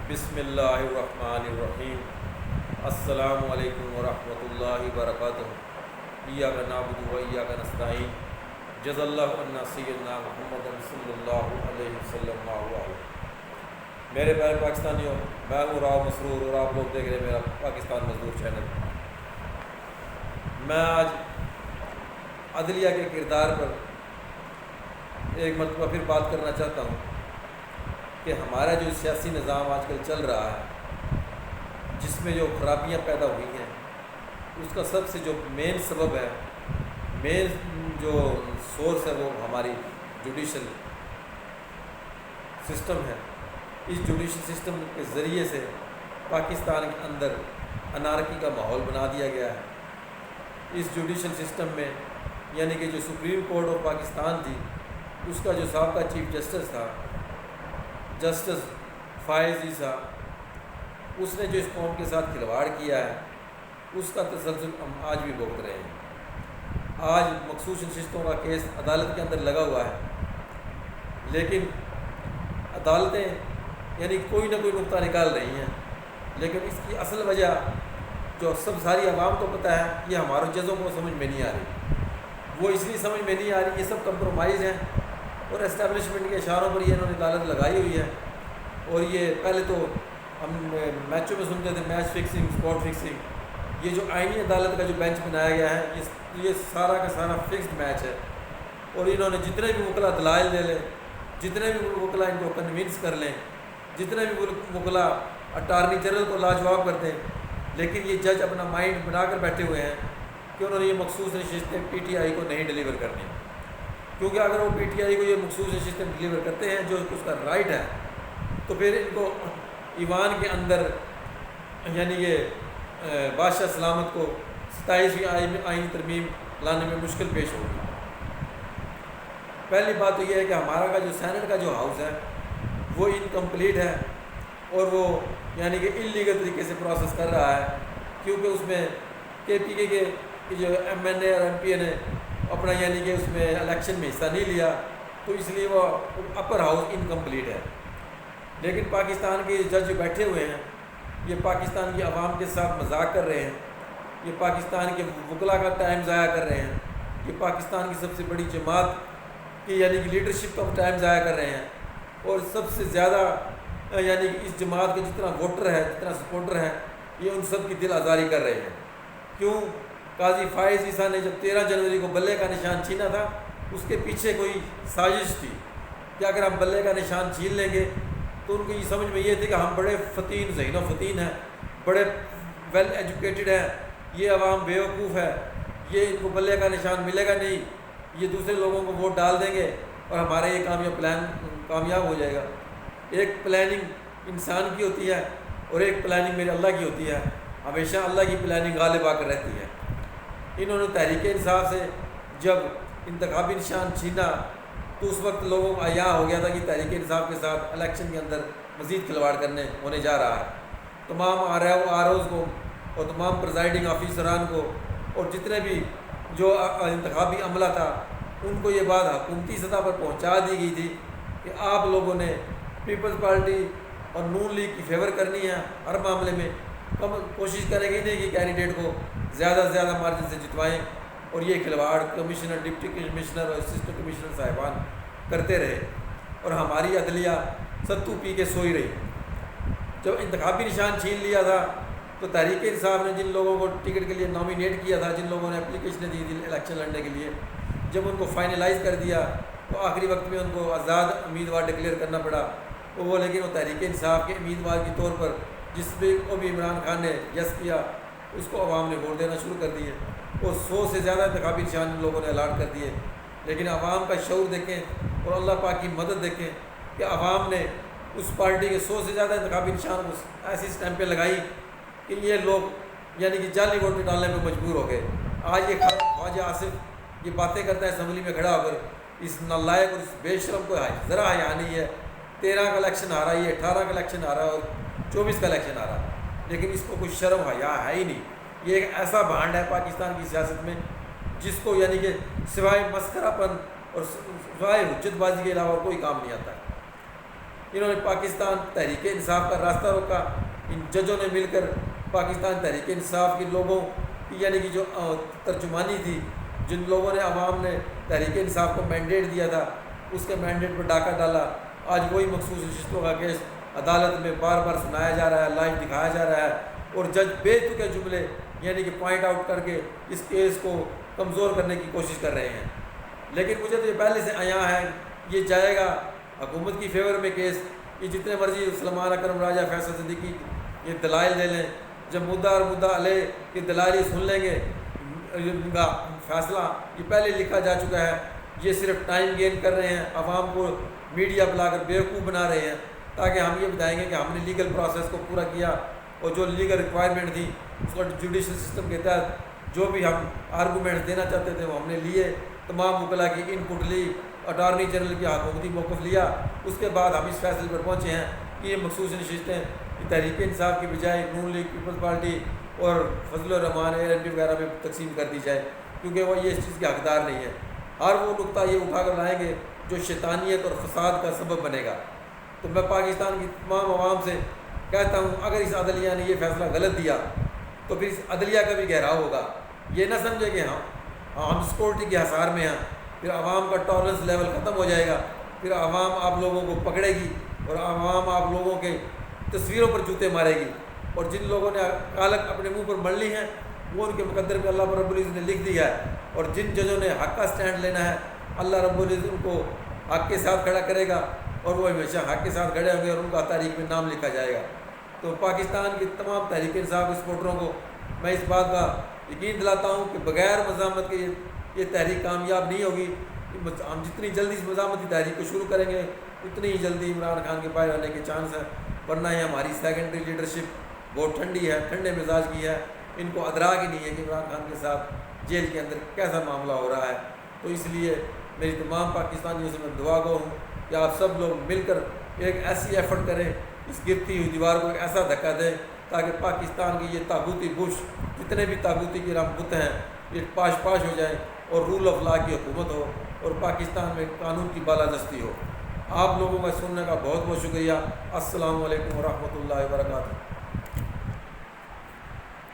بسم اللہ الرحمن الرحیم۔ السلام علیکم ورحمۃ اللہ وبرکاتہ۔ ایاک نعبد و ایاک نستعین۔ جزا اللہ عنا سیدنا محمد صلی اللہ علیہ وسلم علیہ۔ میرے پیارے پاکستانیوں، میں ہوں راؤ مسرور اور آپ لوگ دیکھ رہے ہیں میرا پاکستان مزدور چینل۔ میں آج عدلیہ کے کردار پر ایک مرتبہ پھر بات کرنا چاہتا ہوں کہ ہمارا جو سیاسی نظام آج کل چل رہا ہے، جس میں جو خرابیاں پیدا ہوئی ہیں، اس کا سب سے جو مین سبب ہے، مین جو سورس ہے، وہ ہماری جوڈیشل سسٹم ہے۔ اس جوڈیشل سسٹم کے ذریعے سے پاکستان کے اندر انارکی کا ماحول بنا دیا گیا ہے۔ اس جوڈیشل سسٹم میں یعنی کہ جو سپریم کورٹ آف پاکستان تھی، اس کا جو سابقہ چیف جسٹس تھا، جسٹس فائز عیسیٰ، اس نے جو اس قوم کے ساتھ کھلواڑ کیا ہے، اس کا تسلسل ہم آج بھی بھگت رہے ہیں۔ آج مخصوص نشستوں کا کیس عدالت کے اندر لگا ہوا ہے، لیکن عدالتیں یعنی کوئی نہ کوئی نقطہ نکال رہی ہیں، لیکن اس کی اصل وجہ جو سب ساری عوام کو پتہ ہے، یہ ہمارے ججوں کو سمجھ میں نہیں آ رہی۔ وہ اس لیے سمجھ میں نہیں آ رہی، یہ سب کمپرومائز ہیں اور اسٹیبلشمنٹ کے اشاروں پر یہ انہوں نے عدالت لگائی ہوئی ہے۔ اور یہ پہلے تو ہم میچوں میں سنتے تھے میچ فکسنگ، اسپاٹ فکسنگ، یہ جو آئینی عدالت کا جو بینچ بنایا گیا ہے، یہ سارا کا سارا فکسڈ میچ ہے۔ اور انہوں نے جتنے بھی وکلا دلائل لے لیں، جتنے بھی وکلا ان کو کنونس کر لیں، جتنے بھی وکلا اٹارنی جنرل کو لاجواب کر دیں، لیکن یہ جج اپنا مائنڈ بنا کر بیٹھے ہوئے ہیں کہ انہوں نے یہ مخصوص نشستیں پی ٹی آئی کو نہیں ڈیلیور کرنی، کیونکہ اگر وہ پی ٹی آئی کو یہ مخصوص نشستیں ڈیلیور کرتے ہیں جو اس کا رائٹ ہے، تو پھر ان کو ایوان کے اندر یعنی یہ بادشاہ سلامت کو 27ویں آئینی ترمیم لانے میں مشکل پیش ہوگی۔ پہلی بات تو یہ ہے کہ ہمارا کا جو سینٹ کا جو ہاؤس ہے، وہ انکمپلیٹ ہے اور وہ یعنی کہ انلیگل طریقے سے پروسیس کر رہا ہے، کیونکہ اس میں کے پی کے جو ایم این اے اور ایم پی اے نے اپنا یعنی کہ اس میں الیکشن میں حصہ نہیں لیا، تو اس لیے وہ اپر ہاؤس انکمپلیٹ ہے۔ لیکن پاکستان کے جج جو بیٹھے ہوئے ہیں، یہ پاکستان کی عوام کے ساتھ مذاق کر رہے ہیں، یہ پاکستان کے وکلا کا ٹائم ضائع کر رہے ہیں، یہ پاکستان کی سب سے بڑی جماعت کی یعنی کہ لیڈرشپ کا ٹائم ضائع کر رہے ہیں، اور سب سے زیادہ یعنی کہ اس جماعت کے جتنا ووٹر ہے، جتنا سپورٹر ہے، یہ ان سب کی دل آزاری کر رہے ہیں۔ کیوں؟ قاضی فائز عیسیٰ نے جب 13 جنوری کو بلے کا نشان چھینا تھا، اس کے پیچھے کوئی سازش تھی کہ اگر ہم بلے کا نشان چھین لیں گے تو ان کو یہ سمجھ میں یہ تھی کہ ہم بڑے فتین، ذہین و فتین ہیں، بڑے ویل ایجوکیٹڈ ہیں، یہ عوام بیوقوف ہے، یہ ان کو بلے کا نشان ملے گا نہیں، یہ دوسرے لوگوں کو ووٹ ڈال دیں گے اور ہمارا یہ پلان کامیاب ہو جائے گا۔ ایک پلاننگ انسان کی ہوتی ہے اور ایک پلاننگ میرے اللہ کی ہوتی ہے، ہمیشہ اللہ کی پلاننگ غالب آ کر رہتی ہے۔ انہوں نے تحریک انصاف سے جب انتخابی نشان چھینا تو اس وقت لوگوں کو عیاں ہو گیا تھا کہ تحریک انصاف کے ساتھ الیکشن کے اندر مزید کھلواڑ ہونے جا رہا ہے۔ تمام آر اوز کو اور تمام پریزائڈنگ آفیسران کو اور جتنے بھی جو انتخابی عملہ تھا، ان کو یہ بات حکومتی سطح پر پہنچا دی گئی تھی کہ آپ لوگوں نے پیپلز پارٹی اور نون لیگ کی فیور کرنی ہے، ہر معاملے میں کوشش کریں گے نہیں کہ کینڈیڈیٹ کو زیادہ سے زیادہ مارجن سے جتوائیں، اور یہ کھلواڑ کمشنر، ڈپٹی کمشنر اور اسسٹنٹ کمشنر صاحبان کرتے رہے، اور ہماری عدلیہ ستو پی کے سوئی رہی۔ جب انتخابی نشان چھین لیا تھا تو تحریک انصاف نے جن لوگوں کو ٹکٹ کے لیے نامینیٹ کیا تھا، جن لوگوں نے اپلیکیشنیں دی تھی الیکشن لڑنے کے لیے، جب ان کو فائنلائز کر دیا تو آخری وقت میں ان کو آزاد امیدوار ڈکلیئر کرنا پڑا، تو وہ لیکن وہ تحریک انصاف کے امیدوار کے طور پر جس پہ کو بھی عمران خان نے یس کیا، اس کو عوام نے ووٹ دینا شروع کر دیے، اور 100 سے زیادہ انتخابی نشان لوگوں نے الاٹ کر دیے۔ لیکن عوام کا شعور دیکھیں اور اللہ پاک کی مدد دیکھیں کہ عوام نے اس پارٹی کے 100 سے زیادہ انتخابی نشان کو ایسی اسٹیمپیں لگائی کہ یہ لوگ یعنی کہ جعلی ووٹ ڈالنے میں مجبور ہو گئے۔ آج یہ خواجہ آصف یہ باتیں کرتا ہے اسمبلی میں کھڑا ہو کر، اس نالائق اور اس بے شرم کو ذرا حیا نہیں ہے۔ 13 کا الیکشن آ رہا ہے، یہ 18 کا الیکشن آ رہا ہے اور 24 کا الیکشن آ رہا ہے، لیکن اس کو کوئی شرم حیا ہے ہی نہیں۔ یہ ایک ایسا بھانڈ ہے پاکستان کی سیاست میں جس کو یعنی کہ سوائے مسخرہ پن اور سوائے حجت بازی کے علاوہ کوئی کام نہیں آتا ہے۔ انہوں نے پاکستان تحریک انصاف کا راستہ روکا. ان ججوں نے مل کر پاکستان تحریک انصاف کے لوگوں کی یعنی کہ جو ترجمانی تھی، جن لوگوں نے عوام نے تحریک انصاف کو مینڈیٹ دیا تھا، اس کے مینڈیٹ پر ڈاکہ ڈالا. آج وہی مخصوص نشستوں کا کیس عدالت میں بار بار سنایا جا رہا ہے، لائیو دکھایا جا رہا ہے، اور جج بے تکے جملے یعنی کہ پوائنٹ آؤٹ کر کے اس کیس کو کمزور کرنے کی کوشش کر رہے ہیں. لیکن مجھے تو یہ پہلے سے عیاں ہے یہ جائے گا حکومت کی فیور میں کیس. یہ جتنے مرضی سلمان اکرم راجہ، فیصل صدیقی یہ دلائل دے لیں، جب مدعا اور مدعا علیہ کی دلائل سن لیں گے ان کا فیصلہ یہ پہلے لکھا جا چکا ہے. یہ صرف ٹائم گین کر رہے ہیں، عوام کو میڈیا بلا کر بیوقوف بنا رہے ہیں تاکہ ہم یہ بتائیں گے کہ ہم نے لیگل پروسیس کو پورا کیا اور جو لیگل ریکوائرمنٹ تھی اس کو جوڈیشل سسٹم کے تحت جو بھی ہم آرگومنٹ دینا چاہتے تھے وہ ہم نے لیے، تمام وکلا کی ان پٹ لی، اٹارنی جنرل کی حکومتی موقف لیا. اس کے بعد ہم اس فیصلے پر پہنچے ہیں کہ یہ مخصوص نشستیں تحریک انصاف کی بجائے نون لیگ، پیپلز پارٹی اور فضل الرحمان ALP وغیرہ میں تقسیم کر دی جائے، کیونکہ وہ یہ اس چیز کے حقدار نہیں ہے. ہر وہ نقطہ یہ اٹھا کر لائیں گے جو شیطانیت اور فساد کا سبب بنے گا. تو میں پاکستان کی تمام عوام سے کہتا ہوں اگر اس عدلیہ نے یہ فیصلہ غلط دیا تو پھر اس عدلیہ کا بھی گہراؤ ہوگا. یہ نہ سمجھے کہ ہم سیکورٹی کے حصار میں ہیں، پھر عوام کا ٹالرنس لیول ختم ہو جائے گا، پھر عوام آپ لوگوں کو پکڑے گی اور عوام آپ لوگوں کے تصویروں پر جوتے مارے گی. اور جن لوگوں نے کالک اپنے منہ پر مڑ لی ہیں وہ ان کے مقدر میں اللہ رب العزت نے لکھ دیا ہے. اور جن ججوں نے حق کا سٹینڈ لینا ہے اللہ رب العزت ان کو حق کے ساتھ کھڑا کرے گا اور وہ ہمیشہ حق کے ساتھ کھڑے ہوں گے اور ان کا تاریخ میں نام لکھا جائے گا. تو پاکستان کی تمام تحریک انصاف کے سپورٹروں کو میں اس بات کا یقین دلاتا ہوں کہ بغیر مزاحمت کے یہ تحریک کامیاب نہیں ہوگی. ہم جتنی جلدی اس مزاحمتی تحریک کو شروع کریں گے اتنی ہی جلدی عمران خان کے پائے ہونے کے چانس ہیں. ورنہ یہ ہماری سیکنڈری لیڈرشپ بہت ٹھنڈی ہے، ٹھنڈے مزاج کی ہے. ان کو ادراک ہی نہیں ہے کہ عمران خان کے ساتھ جیل کے اندر کیسا معاملہ ہو رہا ہے. تو اس لیے میری تمام پاکستانیوں سے میں دعا گو ہوں کہ آپ سب لوگ مل کر ایک ایسی ایفرٹ کریں، اس گرتی ہوئی دیوار کو ایک ایسا دھکا دیں تاکہ پاکستان کی یہ طاغوتی بش جتنے بھی طاغوتی کی بت ہیں یہ پاش پاش ہو جائیں اور رول آف لا کی حکومت ہو اور پاکستان میں قانون کی بالادستی ہو. آپ لوگوں کا سننے کا بہت بہت شکریہ. السلام علیکم ورحمۃ اللہ وبرکاتہ.